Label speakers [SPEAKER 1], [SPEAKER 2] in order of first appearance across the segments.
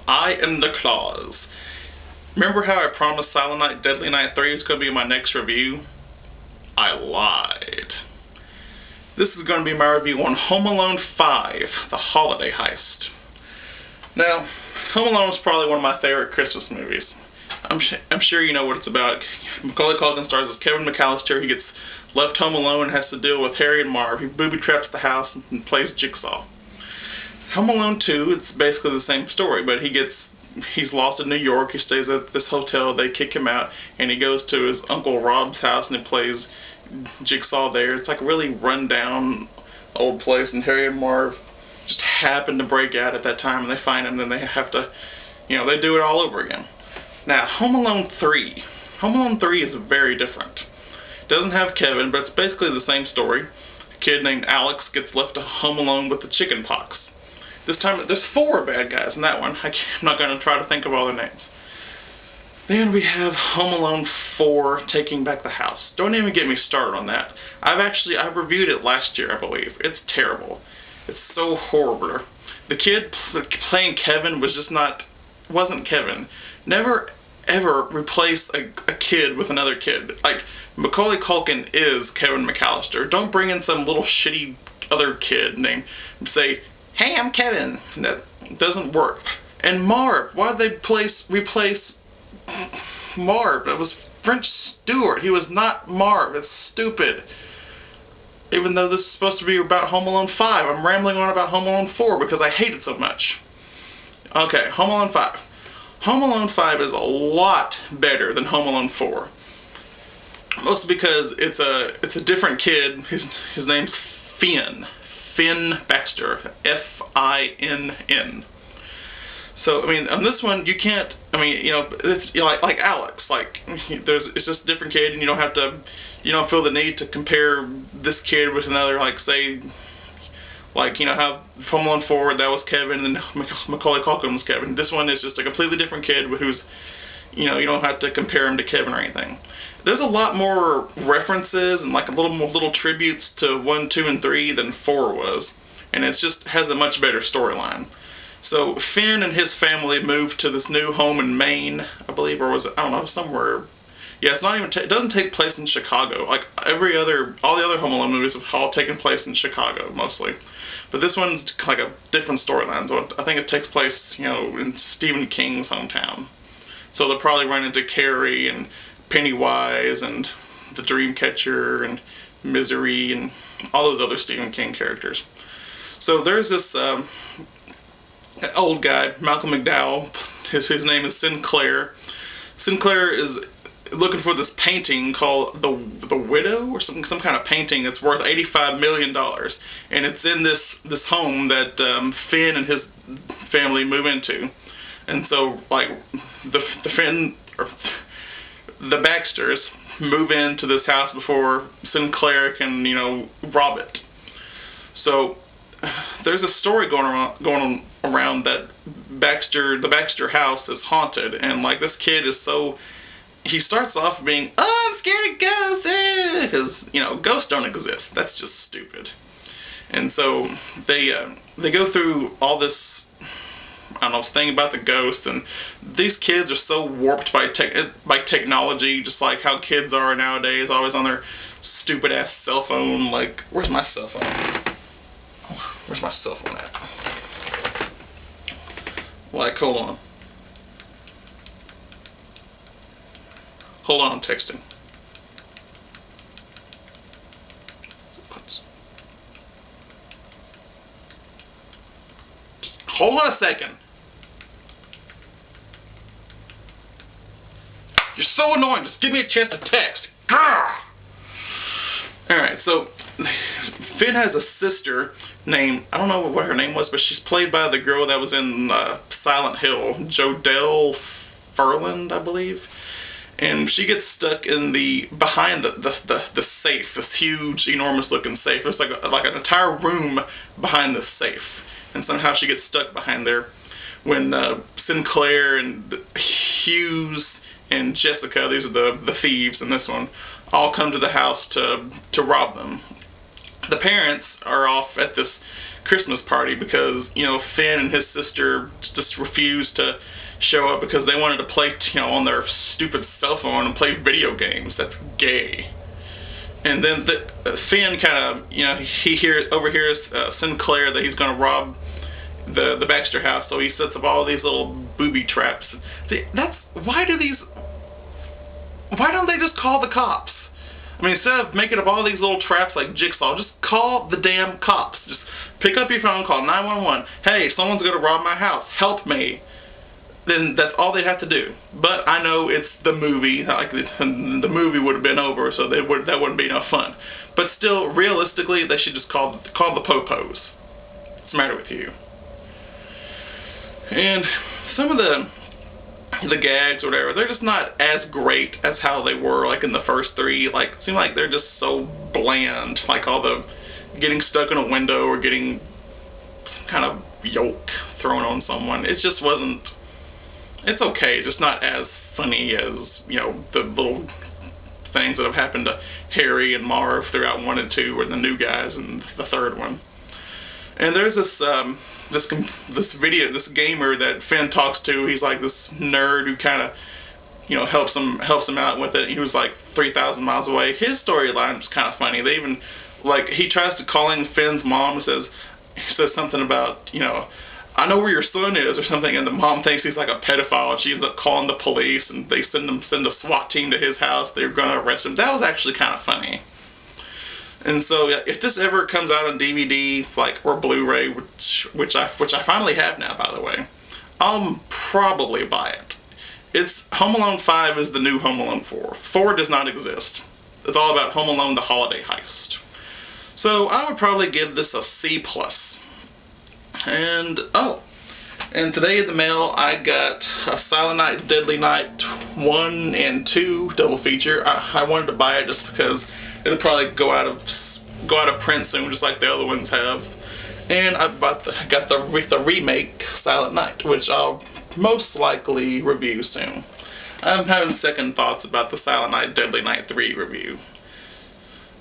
[SPEAKER 1] I am the Claus. Remember how I promised Silent Night, Deadly Night 3 is going to be my next review? I lied. This is going to be my review on Home Alone 5, The Holiday Heist. Now, Home Alone is probably one of my favorite Christmas movies. I'm sure you know what it's about. Macaulay Culkin stars as Kevin McAllister. He gets left home alone and has to deal with Harry and Marv. He booby-traps the house and plays Jigsaw. Home Alone 2, it's basically the same story, but he's lost in New York. He stays at this hotel. They kick him out, and he goes to his Uncle Rob's house and he plays Jigsaw there. It's like a really run-down old place, and Harry and Marv just happen to break out at that time, and they find him, and then they have to, they do it all over again. Now, Home Alone 3. Home Alone 3 is very different. It doesn't have Kevin, but it's basically the same story. A kid named Alex gets left home alone with the chicken pox. This time, there's 4 bad guys in that one. I'm not going to try to think of all their names. Then we have Home Alone 4, Taking Back the House. Don't even get me started on that. I reviewed it last year, I believe. It's terrible. It's so horrible. The kid playing Kevin wasn't Kevin. Never ever replace a kid with another kid. Like, Macaulay Culkin is Kevin McAllister. Don't bring in some little shitty other kid named and say, "Hey, I'm Kevin." That doesn't work. And Marv, why did they replace Marv? That was French Stewart. He was not Marv. It's stupid. Even though this is supposed to be about Home Alone 5, I'm rambling on about Home Alone 4 because I hate it so much. Okay, Home Alone 5. Home Alone 5 is a lot better than Home Alone 4. Mostly because it's a different kid. His name's Finn. Finn Baxter. F-I-N-N. So, I mean, on this one, you can't, it's like Alex. Like, it's just a different kid, and you don't feel the need to compare this kid with another, like, say, how Home Alone 4, that was Kevin, and then Macaulay Culkin was Kevin. This one is just a completely different kid who's, you don't have to compare him to Kevin or anything. There's a lot more references and, like, little tributes to 1, 2, and 3 than 4 was. And it just has a much better storyline. So, Finn and his family moved to this new home in Maine, I believe, or was it, I don't know, somewhere. Yeah, it doesn't take place in Chicago. Like, all the other Home Alone movies have all taken place in Chicago, mostly. But this one's like a different storyline. So I think it takes place, in Stephen King's hometown. So they'll probably run into Carrie and Pennywise and the Dreamcatcher and Misery and all those other Stephen King characters. So there's this old guy, Malcolm McDowell. His name is Sinclair. Sinclair is looking for this painting called the Widow, or some kind of painting that's worth $85 million, and it's in this home that Finn and his family move into. And so, like, the Baxters move into this house before Sinclair can rob it. So there's a story going on around that the Baxter house is haunted, and like this kid is he starts off being, "Oh, I'm scared of ghosts," because ghosts don't exist. That's just stupid. And so they go through all this, I don't know, thing about the ghost, and these kids are so warped by technology, just like how kids are nowadays, always on their stupid ass cell phone. Like, where's my cell phone? Where's my cell phone at? Like, hold on. Hold on, I'm texting. Hold on a second. You're so annoying. Just give me a chance to text. Alright, so Finn has a sister named, I don't know what her name was, but she's played by the girl that was in Silent Hill, Jodelle Ferland, I believe. And she gets stuck in behind the safe, this huge, enormous looking safe. There's like an entire room behind this safe. And somehow she gets stuck behind there when Sinclair and Hughes and Jessica, these are the thieves in this one, all come to the house to rob them. The parents are off at this Christmas party because, you know, Finn and his sister just refused to show up because they wanted to play, you know, on their stupid cell phone and play video games. That's gay. And then Finn kind of, you know, overhears Sinclair that he's going to rob the Baxter house, so he sets up all these little booby traps. See, why don't they just call the cops? I mean, instead of making up all these little traps like Jigsaw, just call the damn cops. Just pick up your phone, call 911. Hey, someone's going to rob my house. Help me. Then that's all they have to do. But I know it's the movie. Like the movie would have been over, so that wouldn't be enough fun. But still, realistically, they should just call the popos. What's the matter with you? And some of the gags or whatever, they're just not as great as how they were like in the first three. Like, it seemed like they're just so bland. Like all the getting stuck in a window or getting kind of yolk thrown on someone. It just wasn't. It's okay, just not as funny as, you know, the little things that have happened to Harry and Marv throughout 1 and 2, or the new guys in the third one. And there's this gamer that Finn talks to. He's like this nerd who kind of, you know, helps him out with it. He was like 3,000 miles away. His storyline is kind of funny. They even, like, he tries to call in Finn's mom and says something about, you know, I know where your son is, or something, and the mom thinks he's like a pedophile, and she ends up calling the police, and they send a SWAT team to his house. They're going to arrest him. That was actually kind of funny. And so, yeah, if this ever comes out on DVD, like, or Blu-ray, which I finally have now, by the way, I'll probably buy it. Home Alone 5 is the new Home Alone 4. 4 does not exist. It's all about Home Alone: The Holiday Heist. So I would probably give this a C+. And today in the mail I got a Silent Night, Deadly Night 1 and 2 double feature. I wanted to buy it just because it'll probably go out of print soon, just like the other ones have. And I got the remake Silent Night, which I'll most likely review soon. I'm having second thoughts about the Silent Night, Deadly Night 3 review.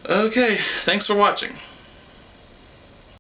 [SPEAKER 1] Okay, thanks for watching.